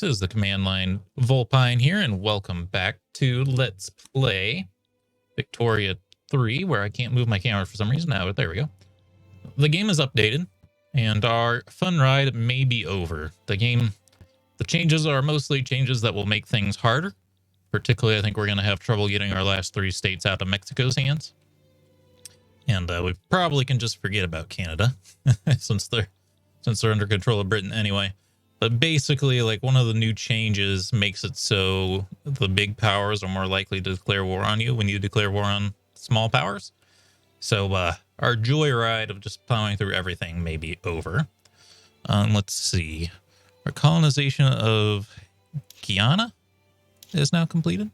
This is the command line Vulpine here, and welcome back to Let's Play Victoria 3, where I can't move my camera for some reason. Now, but there we go. The game is updated, and our fun ride may be over. The changes are mostly changes that will make things harder. Particularly, I think we're going to have trouble getting our last 3 states out of Mexico's hands. And we probably can just forget about Canada, since they're under control of Britain anyway. But basically, like, one of the new changes makes it so the big powers are more likely to declare war on you when you declare war on small powers. So our joyride of just plowing through everything may be over. Let's see. Our colonization of Guyana is now completed.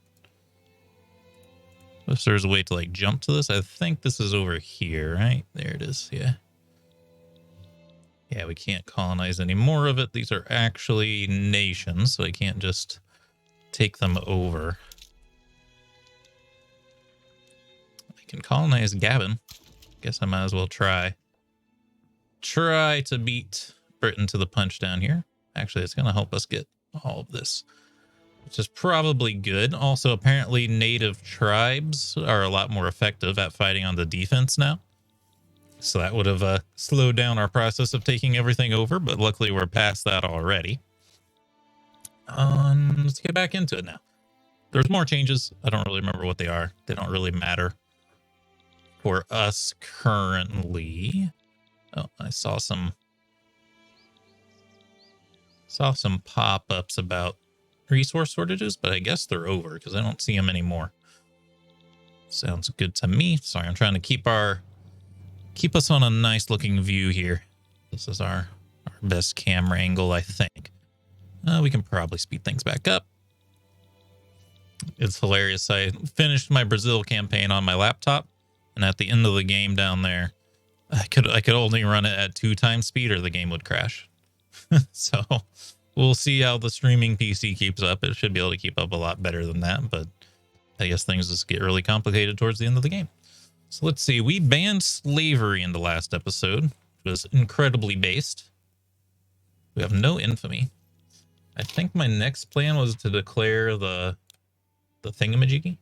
If there's a way to, like, jump to this, I think this is over here, right? There it is, yeah. Yeah, we can't colonize any more of it. These are actually nations, so I can't just take them over. I can colonize Gabon. Guess I might as well try. Try to beat Britain to the punch down here. Actually, it's going to help us get all of this, which is probably good. Also, apparently native tribes are a lot more effective at fighting on the defense now. So that would have slowed down our process of taking everything over, but luckily we're past that already. Let's get back into it now. There's more changes. I don't really remember what they are. They don't really matter for us currently. Oh, I saw some pop-ups about resource shortages, but I guess they're over because I don't see them anymore. Sounds good to me. Sorry, I'm trying to keep us on a nice looking view here. This is our best camera angle, I think. We can probably speed things back up. It's hilarious. I finished my Brazil campaign on my laptop, and at the end of the game down there, I could only run it at 2 times speed or the game would crash. So we'll see how the streaming PC keeps up. It should be able to keep up a lot better than that, but I guess things just get really complicated towards the end of the game. So let's see. We banned slavery in the last episode, which was incredibly based. We have no infamy. I think my next plan was to declare the thingamajiggy.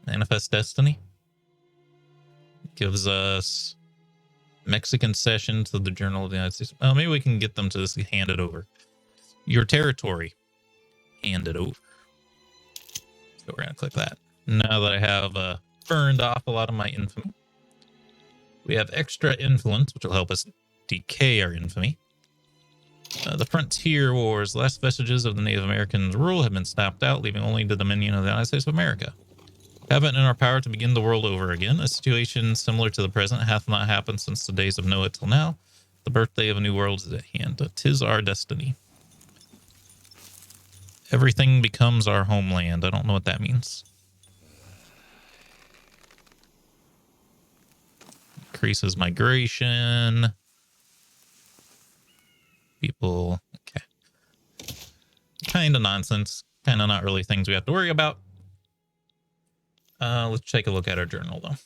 Manifest Destiny. Gives us Mexican cession to the Journal of the United States. Well, maybe we can get them to just hand it over. Your territory. Hand it over. So we're going to click that. Now that I have burned off a lot of my infamy, we have extra influence, which will help us decay our infamy. The frontier wars, last vestiges of the Native Americans' rule have been snapped out, leaving only the Dominion of the United States of America. Have it in our power to begin the world over again. A situation similar to the present hath not happened since the days of Noah till now. The birthday of a new world is at hand. 'Tis our destiny. Everything becomes our homeland. I don't know what that means. Increases migration. People, okay. Kind of nonsense. Kind of not really things we have to worry about. Let's take a look at our journal, though.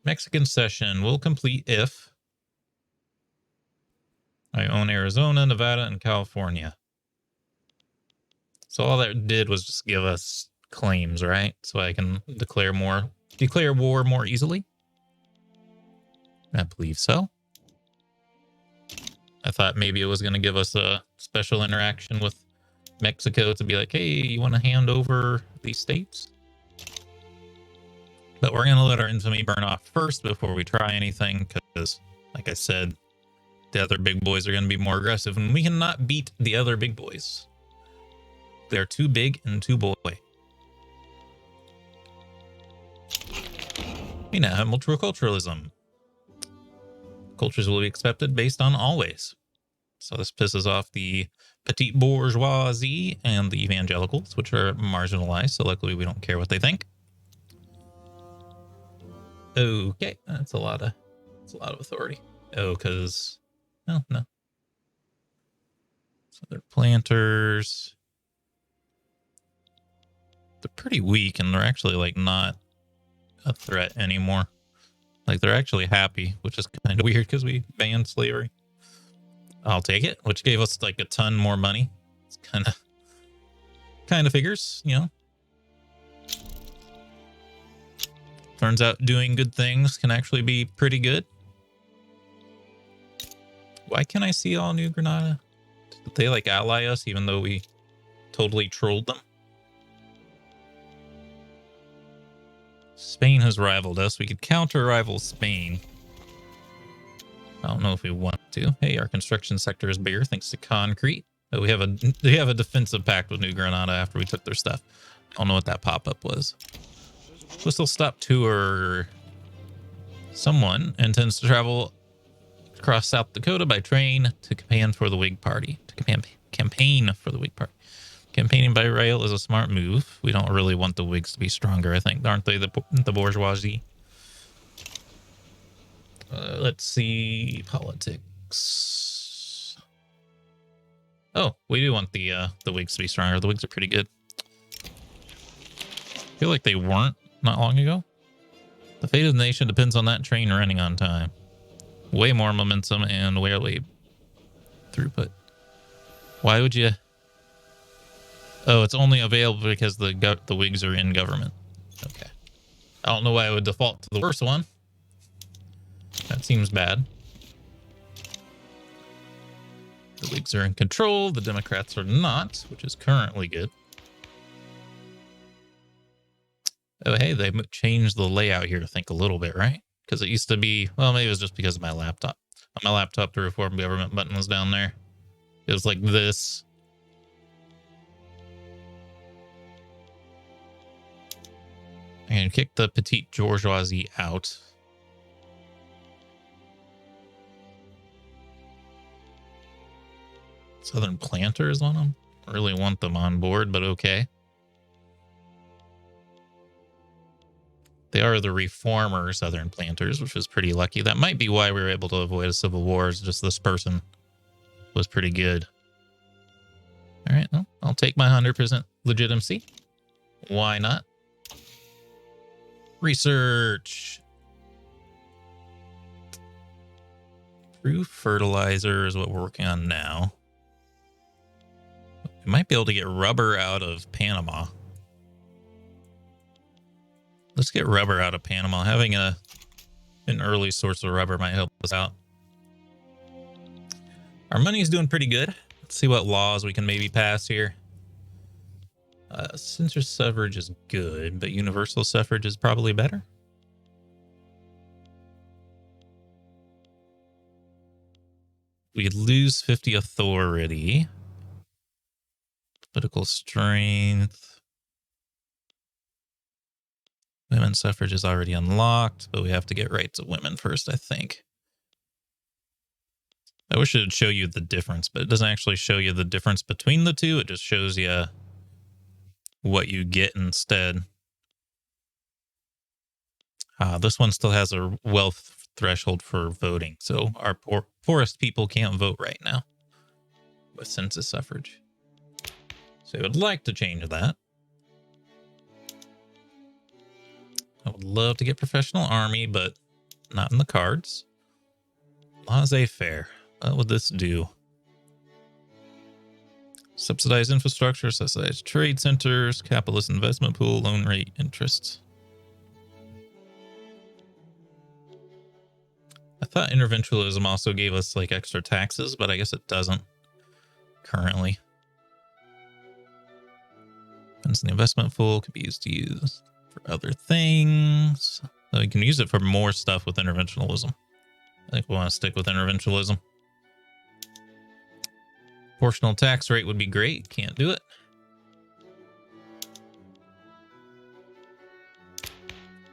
Mexican cession will complete if I own Arizona, Nevada, and California. So all that did was just give us claims, right? So I can declare war more easily. I believe so. I thought maybe it was going to give us a special interaction with Mexico to be like, hey, you want to hand over these states? But we're going to let our infamy burn off first before we try anything, because, like I said, the other big boys are going to be more aggressive, and we cannot beat the other big boys. They're too big and too boy. We now have multiculturalism. Cultures will be accepted based on always. So this pisses off the petite bourgeoisie and the evangelicals, which are marginalized. So luckily we don't care what they think. Okay, that's a lot of authority. Oh, because no. So they're planters. They're pretty weak, and they're actually like not a threat anymore. Like, they're actually happy, which is kind of weird because we banned slavery. I'll take it, which gave us like a ton more money. It's kind of figures, you know. Turns out doing good things can actually be pretty good. Why can't I see all New Granada? Did they like ally us even though we totally trolled them? Spain has rivaled us. We could counter rival Spain. I don't know if we want to. Hey, our construction sector is bigger thanks to concrete. Oh, we have a defensive pact with New Granada after we took their stuff. I don't know what that pop-up was. Whistle stop tour. Someone intends to travel across South Dakota by train to campaign for the Whig Party. Campaign for the Whig Party. Campaigning by rail is a smart move. We don't really want the Whigs to be stronger, I think. Aren't they the bourgeoisie? Let's see. Politics. Oh, we do want the Whigs to be stronger. The Whigs are pretty good. I feel like they weren't not long ago. The fate of the nation depends on that train running on time. Way more momentum and way throughput. Why would you? Oh, it's only available because the Whigs are in government. Okay. I don't know why I would default to the worst one. That seems bad. The Whigs are in control. The Democrats are not, which is currently good. Oh, hey, they changed the layout here, I think, a little bit, right? Because it used to be, well, maybe it was just because of my laptop. On my laptop, the reform government button was down there. It was like this. And kick the petite bourgeoisie out. Southern planters on them. I really want them on board, but okay. They are the reformer Southern planters, which was pretty lucky. That might be why we were able to avoid a civil war. Is just this person was pretty good. All right, well, I'll take my 100% legitimacy. Why not? Research. True fertilizer is what we're working on now. We might be able to get rubber out of Panama. Let's get rubber out of Panama. Having an early source of rubber might help us out. Our money's doing pretty good. Let's see what laws we can maybe pass here. Censor suffrage is good, but universal suffrage is probably better. We lose 50 authority. Political strength. Women's suffrage is already unlocked, but we have to get rights of women first, I think. I wish it would show you the difference, but it doesn't actually show you the difference between the two. It just shows you what you get instead. This one still has a wealth threshold for voting, so our poorest people can't vote right now with census suffrage. So I would like to change that. I would love to get professional army, but not in the cards. Laissez-faire. What would this do? Subsidized infrastructure, subsidized trade centers, capitalist investment pool, loan rate, interest. I thought interventionism also gave us like extra taxes, but I guess it doesn't currently. Depends on the investment pool, could be used to use for other things. So you can use it for more stuff with interventionalism. I think we want to stick with interventionalism. Proportional tax rate would be great. Can't do it.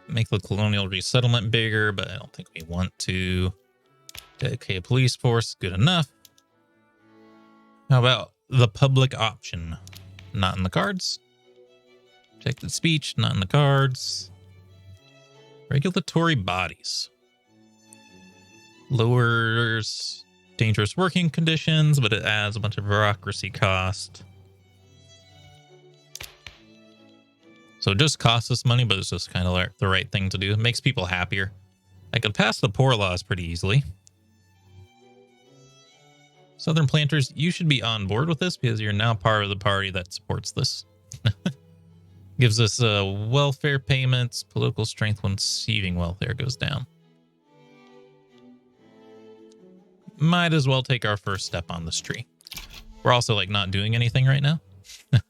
Make the colonial resettlement bigger, but I don't think we want to. Dedicate a police force. Good enough. How about the public option? Not in the cards. Protected speech. Not in the cards. Regulatory bodies. Lowers dangerous working conditions, but it adds a bunch of bureaucracy cost. So it just costs us money, but it's just kind of the right thing to do. It makes people happier. I could pass the poor laws pretty easily. Southern planters, you should be on board with this because you're now part of the party that supports this. Gives us welfare payments, political strength when receiving welfare goes down. Might as well take our first step on this tree. We're also like not doing anything right now.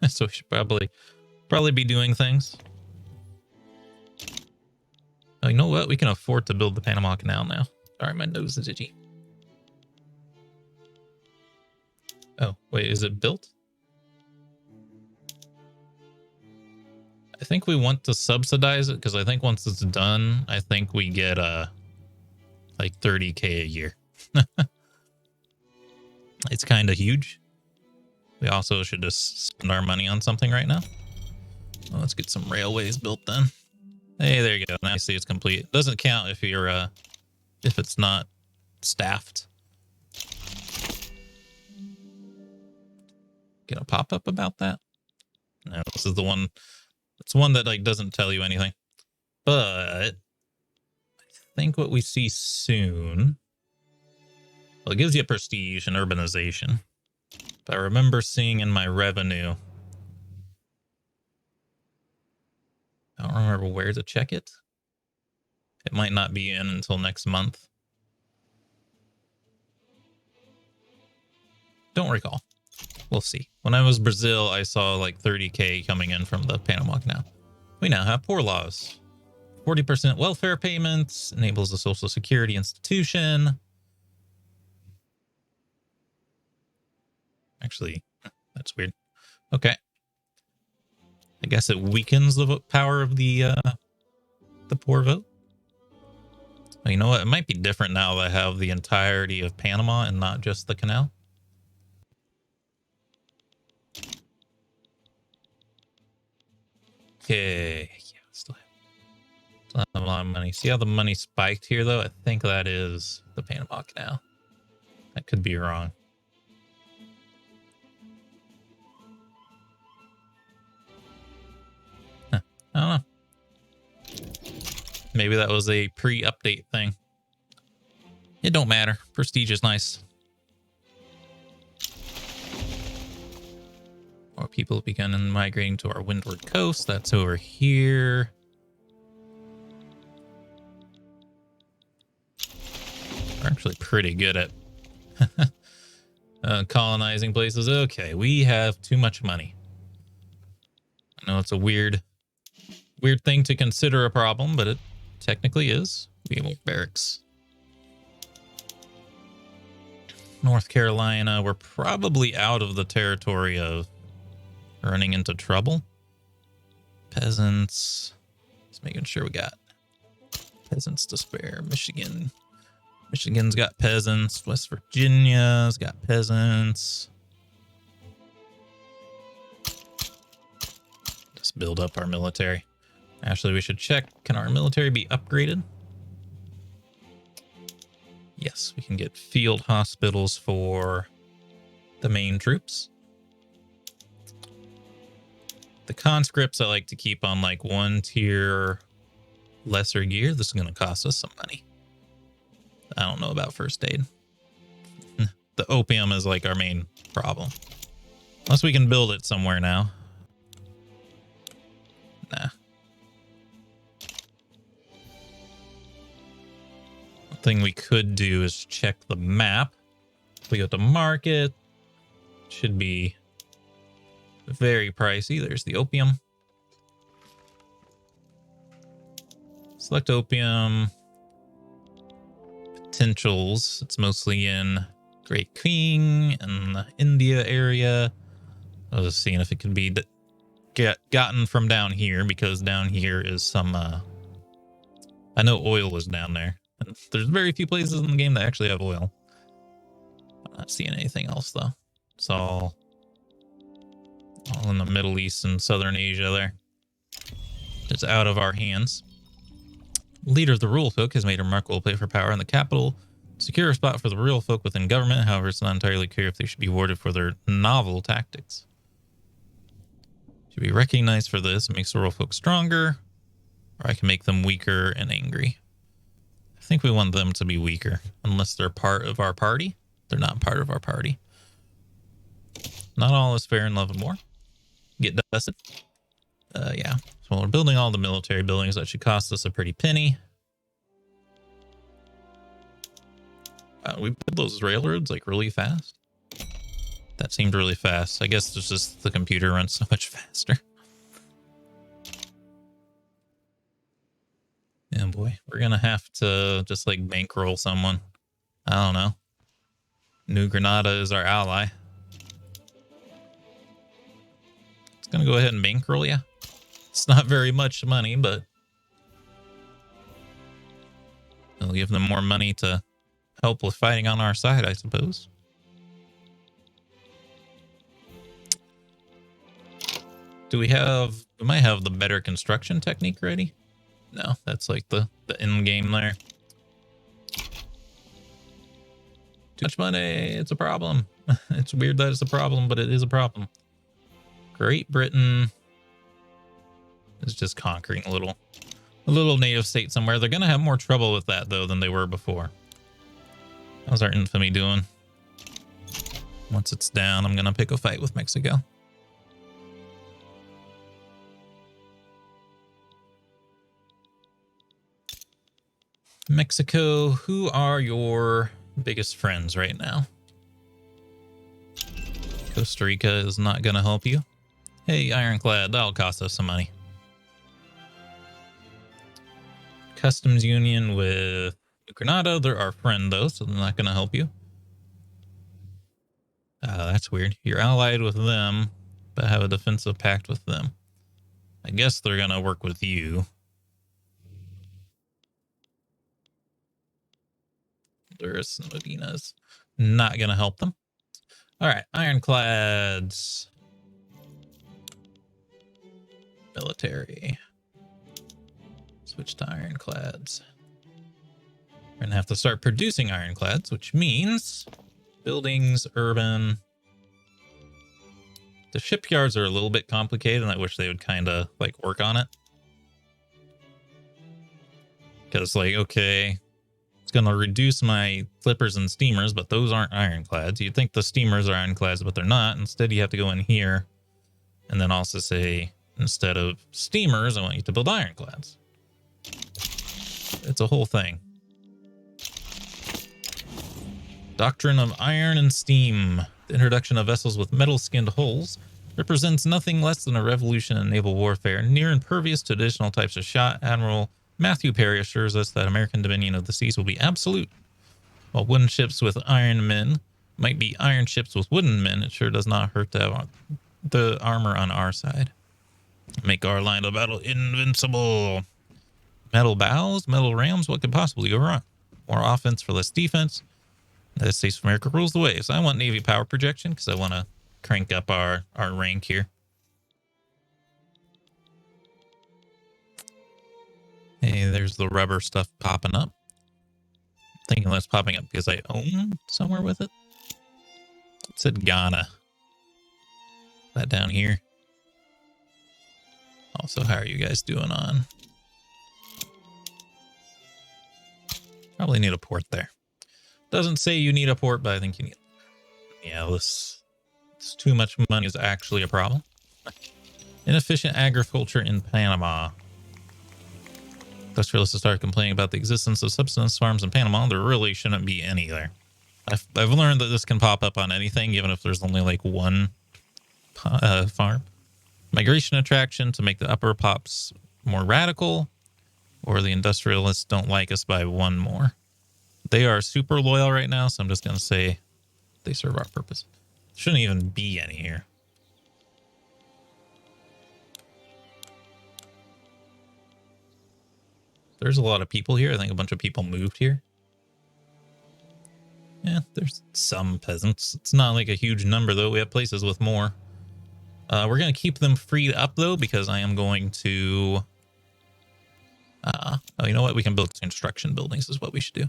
So we should probably be doing things. Oh, you know what? We can afford to build the Panama Canal now. Sorry, my nose is itchy. Oh, wait, is it built? I think we want to subsidize it because I think once it's done, I think we get like 30K a year. It's kind of huge. We also should just spend our money on something right now. Well, let's get some railways built then. Hey, there you go. Now I see it's complete. It doesn't count if you're if it's not staffed. Get a pop-up about that? No, this is the one. It's one that like doesn't tell you anything. But I think what we see soon. Well, it gives you prestige and urbanization. But I remember seeing in my revenue. I don't remember where to check it. It might not be in until next month. Don't recall. We'll see. When I was Brazil, I saw like 30K coming in from the Panama Canal. We now have poor laws. 40% welfare payments, enables a social security institution. Actually, that's weird. Okay. I guess it weakens the power of the poor vote. Well, you know what? It might be different now that I have the entirety of Panama and not just the canal. Okay. Yeah, still have a lot of money. See how the money spiked here, though? I think that is the Panama Canal. I could be wrong. Huh. I don't know. Maybe that was a pre-update thing. It don't matter. Prestige is nice. More people begun migrating to our windward coast. That's over here. We're actually pretty good at colonizing places. Okay, we have too much money. I know it's a weird thing to consider a problem, but it technically is. We have more barracks. North Carolina, we're probably out of the territory of running into trouble. Peasants. Just making sure we got peasants to spare. Michigan's got peasants. West Virginia's got peasants. Just build up our military. Actually, we should check. Can our military be upgraded? Yes, we can get field hospitals for the main troops. The conscripts I like to keep on like 1 tier lesser gear. This is going to cost us some money. I don't know about first aid. The opium is like our main problem. Unless we can build it somewhere now. Nah. One thing we could do is check the map. We go to market. Should be very pricey. There's the opium. Select opium. Potentials. It's mostly in Great King and the India area. I was just seeing if it could be gotten from down here, because down here is some I know oil is down there. And there's very few places in the game that actually have oil. I'm not seeing anything else though. It's all in the Middle East and Southern Asia there. It's out of our hands. Leader of the rural folk has made a remarkable play for power in the capital. Secure a spot for the rural folk within government. However, it's not entirely clear if they should be awarded for their novel tactics. Should be recognized for this. It makes the rural folk stronger. Or I can make them weaker and angry. I think we want them to be weaker, unless they're part of our party. They're not part of our party. Not all is fair in love and war. Get dusted. Yeah. So we're building all the military buildings. That should cost us a pretty penny. We build those railroads like really fast. That seemed really fast. I guess it's just the computer runs so much faster. Yeah, boy. We're going to have to just like bankroll someone. I don't know. New Granada is our ally. It's going to go ahead and bankroll you. It's not very much money, but it'll give them more money to help with fighting on our side, I suppose. We might have the better construction technique ready. No, that's like the end game there. Too much money, it's a problem. It's weird that it's a problem, but it is a problem. Great Britain is just conquering a little native state somewhere. They're gonna have more trouble with that though than they were before. How's our infamy doing? Once it's down, I'm gonna pick a fight with Mexico. Mexico, who are your biggest friends right now? Costa Rica is not going to help you. Hey, Ironclad, that'll cost us some money. Customs union with Granada, they're our friend though, so they're not going to help you. That's weird. You're allied with them, but have a defensive pact with them. I guess they're going to work with you. Honduras and Medina's not going to help them. All right, Ironclads. Military. Switch to Ironclads. We're going to have to start producing Ironclads, which means buildings, urban. The shipyards are a little bit complicated, and I wish they would kind of like work on it. Because like, okay, it's going to reduce my flippers and steamers, but those aren't Ironclads. You'd think the steamers are Ironclads, but they're not. Instead, you have to go in here and then also say, instead of steamers, I want you to build Ironclads. It's a whole thing. Doctrine of iron and steam. The introduction of vessels with metal-skinned hulls represents nothing less than a revolution in naval warfare, near impervious to additional types of shot. Admiral Matthew Perry assures us that American dominion of the seas will be absolute. While wooden ships with iron men might be iron ships with wooden men, it sure does not hurt to have the armor on our side. Make our line of battle invincible. Metal bows, metal rams, what could possibly go wrong? More offense for less defense. United States of America rules the waves. I want Navy power projection because I want to crank up our rank here. Hey, there's the rubber stuff popping up. I'm thinking that's popping up because I own somewhere with it. It said Ghana. That down here. Also, how are you guys doing on? Probably need a port there. Doesn't say you need a port, but I think you need it. Yeah, this too much money is actually a problem. Inefficient agriculture in Panama. Industrialists have started complaining about the existence of subsistence farms in Panama. There really shouldn't be any there. I've learned that this can pop up on anything, even if there's only like one farm. Migration attraction to make the upper pops more radical, or the industrialists don't like us by one more. They are super loyal right now, so I'm just going to say they serve our purpose. Shouldn't even be any here. There's a lot of people here. I think a bunch of people moved here. Yeah, there's some peasants. It's not like a huge number, though. We have places with more. We're going to keep them freed up, though, because I am going to... oh, you know what? We can build construction buildings is what we should do.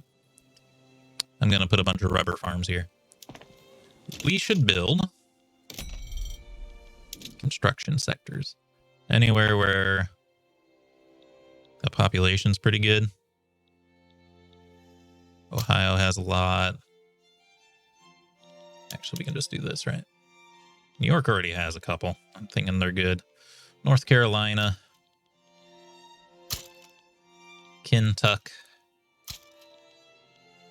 I'm going to put a bunch of rubber farms here. We should build construction sectors. Anywhere where the population's pretty good. Ohio has a lot. Actually, we can just do this, right? New York already has a couple. I'm thinking they're good. North Carolina. Kentucky.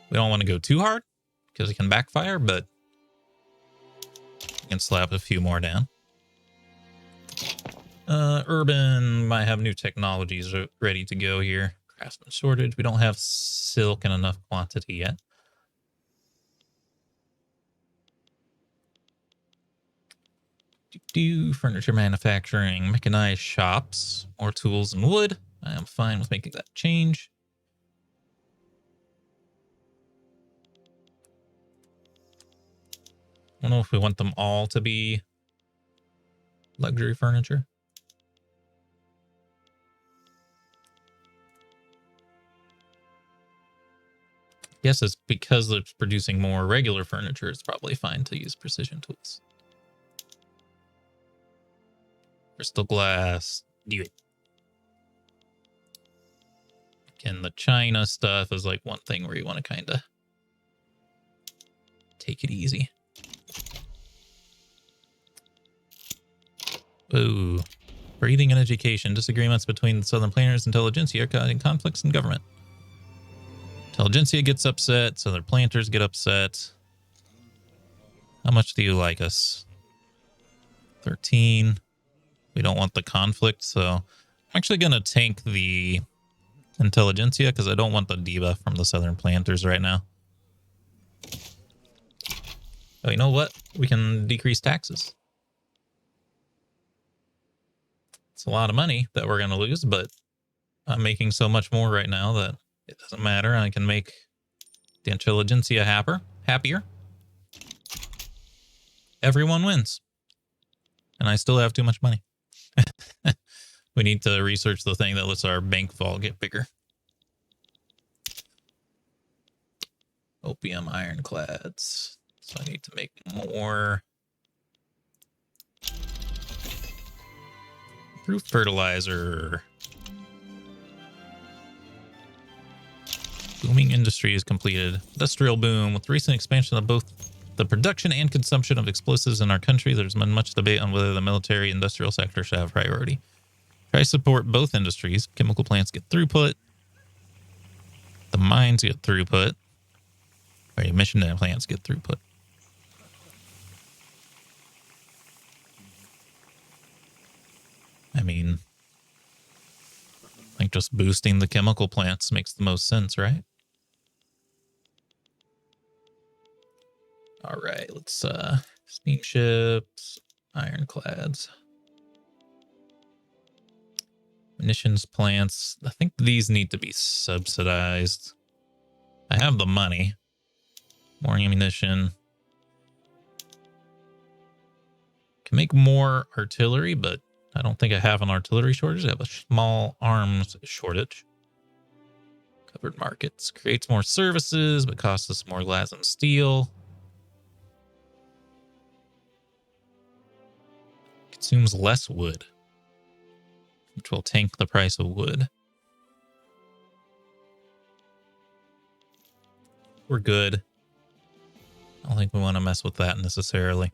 We don't want to go too hard because it can backfire, but we can slap a few more down. Urban might have new technologies ready to go here. Craftsman shortage. We don't have silk in enough quantity yet. Furniture manufacturing, mechanized shops, more tools and wood. I am fine with making that change. I don't know if we want them all to be luxury furniture. Yes, it's because it's producing more regular furniture. It's probably fine to use precision tools. Crystal glass. Do it. Again, the China stuff is like one thing where you want to kind of take it easy. Ooh. Breathing and education. Disagreements between the Southern Planters and intelligentsia are causing conflicts in government. Intelligentsia gets upset. Southern Planters get upset. How much do you like us? 13. We don't want the conflict, so I'm actually going to tank the intelligentsia because I don't want the debuff from the Southern Planters right now. Oh, you know what? We can decrease taxes. It's a lot of money that we're going to lose, but I'm making so much more right now that it doesn't matter. I can make the intelligentsia happier. Everyone wins. And I still have too much money. We need to research the thing that lets our bank vault get bigger. Opium ironclads. So I need to make more. Proof fertilizer. Booming industry is completed. Industrial boom. With recent expansion of both the production and consumption of explosives in our country, there's been much debate on whether the military industrial sector should have priority. Try to support both industries. Chemical plants get throughput. The mines get throughput. Or emission plants get throughput. I mean, I think just boosting the chemical plants makes the most sense, right? All right, let's steamships, ironclads. Munitions plants. I think these need to be subsidized. I have the money. More ammunition. Can make more artillery, but I don't think I have an artillery shortage. I have a small arms shortage. Covered markets. Creates more services, but costs us more glass and steel. Consumes less wood, which will tank the price of wood. We're good. I don't think we want to mess with that necessarily.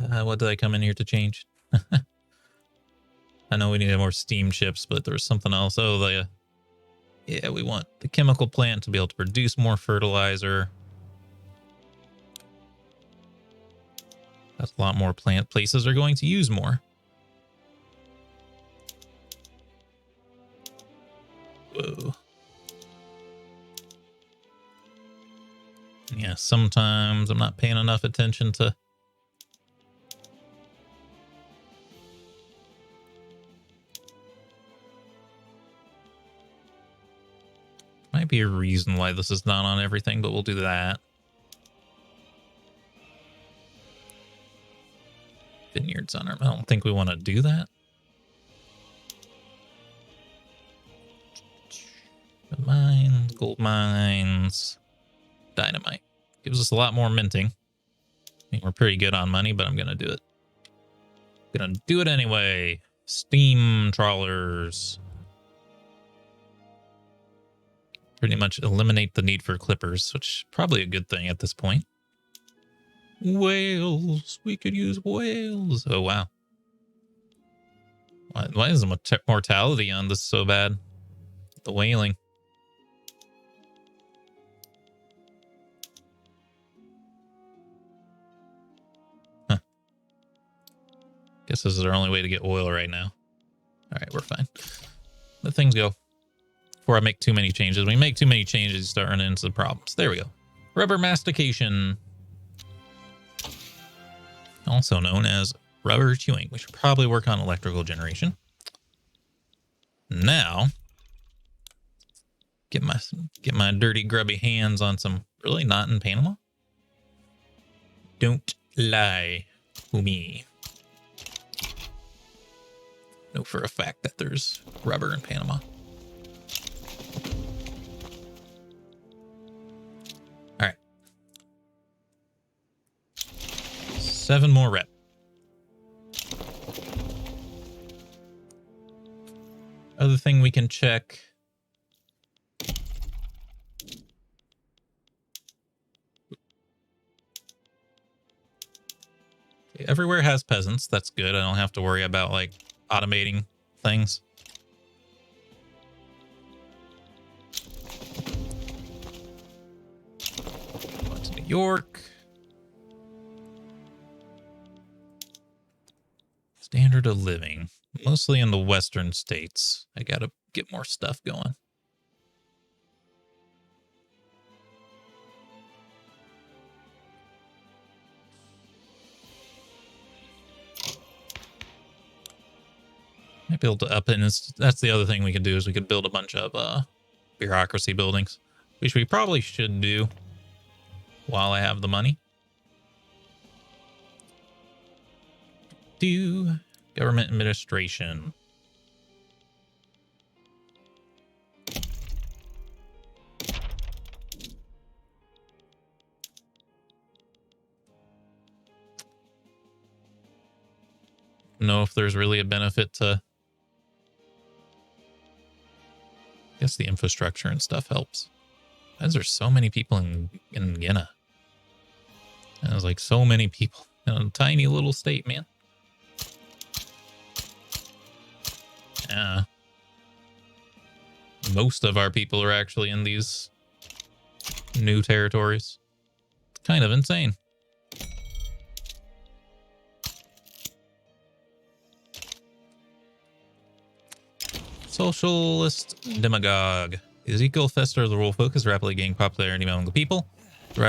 What did I come in here to change? I know we needed more steamships, but there was something else. Oh, yeah, we want the chemical plant to be able to produce more fertilizer. That's a lot more plant places are going to use more. Whoa. Yeah, sometimes I'm not paying enough attention to might be a reason why this is not on everything, but we'll do that. Vineyards on our... I don't think we want to do that. Mines, gold mines, dynamite. Gives us a lot more minting. I think we're pretty good on money, but I'm going to do it. Gonna do it anyway. Steam trawlers. pretty much eliminate the need for clippers, which is probably a good thing at this point. Whales. We could use whales. Oh, wow. Why is the mortality on this so bad? The whaling. Huh. Guess this is our only way to get oil right now. All right, we're fine. Let things go. Before I make too many changes. When you make too many changes, you start running into the problems. There we go. Rubber mastication. Also known as rubber chewing. We should probably work on electrical generation. Now, get my dirty, grubby hands on some. Really not in Panama? Don't lie to me. Know for a fact that there's rubber in Panama. All right. 7 more rep. Other thing we can check. Okay, everywhere has peasants. That's good. I don't have to worry about like automating things. Going to New York. Standard of living. Mostly in the western states. I gotta get more stuff going. Might be able to up it. And that's the other thing we could do is we could build a bunch of bureaucracy buildings, which we probably should do while I have the money. Do government administration. Know if there's really a benefit to. I guess the infrastructure and stuff helps. Why is there so many people in Guinea? And there's like so many people in a tiny little state, man. Yeah. Most of our people are actually in these new territories. It's kind of insane. Socialist demagogue. Ezekiel Fester, the role focus, rapidly gaining popularity among the people. The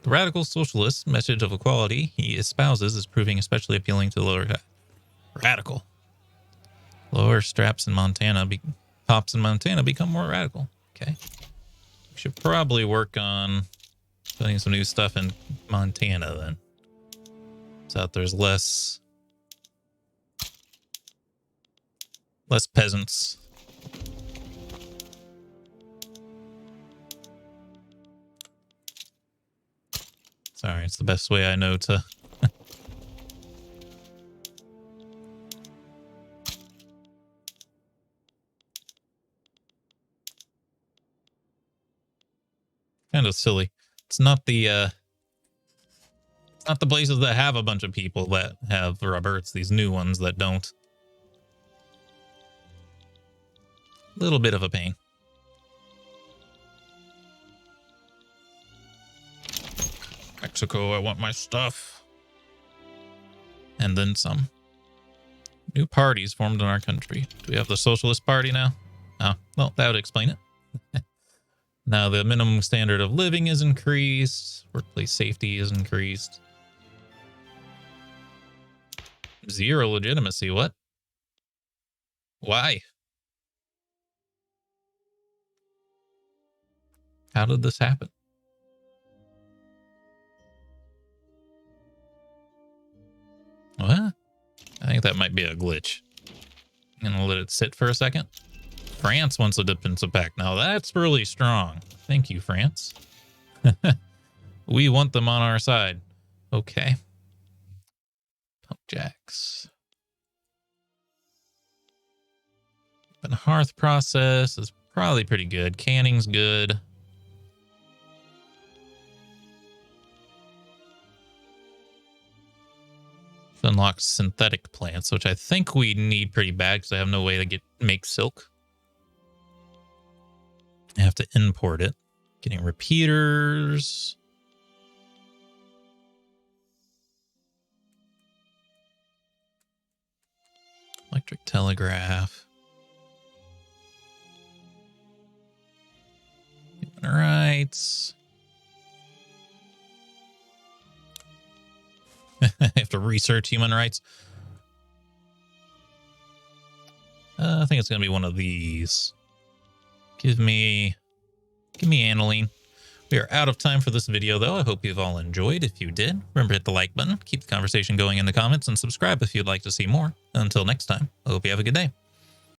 radical socialist message of equality he espouses is proving especially appealing to the lower radical. Lower straps in Montana, pops in Montana become more radical. Okay. We should probably work on putting some new stuff in Montana then. So that there's less peasants. Sorry, it's the best way I know to. Kind of silly. It's not the places that have a bunch of people that have rubber. It's these new ones that don't. Little bit of a pain. Mexico, I want my stuff. And then some. New parties formed in our country. Do we have the Socialist Party now? Oh, well, that would explain it. Now the minimum standard of living is increased. Workplace safety is increased. 0 legitimacy. What? Why? How did this happen? What? I think that might be a glitch. I'm gonna let it sit for a second. France wants a defensive pact. Now that's really strong. Thank you, France. We want them on our side. Okay. Pump jacks. Open hearth process is Probably pretty good. Canning's good. Unlocks synthetic plants, which I think we need pretty bad because I have no way to make silk. I have to import it. Getting repeaters. Electric telegraph. Human rights. I have to research human rights. I think it's going to be one of these. Give me aniline. We are out of time for this video, though. I hope you've all enjoyed. If you did, remember to hit the like button, keep the conversation going in the comments, and subscribe if you'd like to see more. Until next time, I hope you have a good day.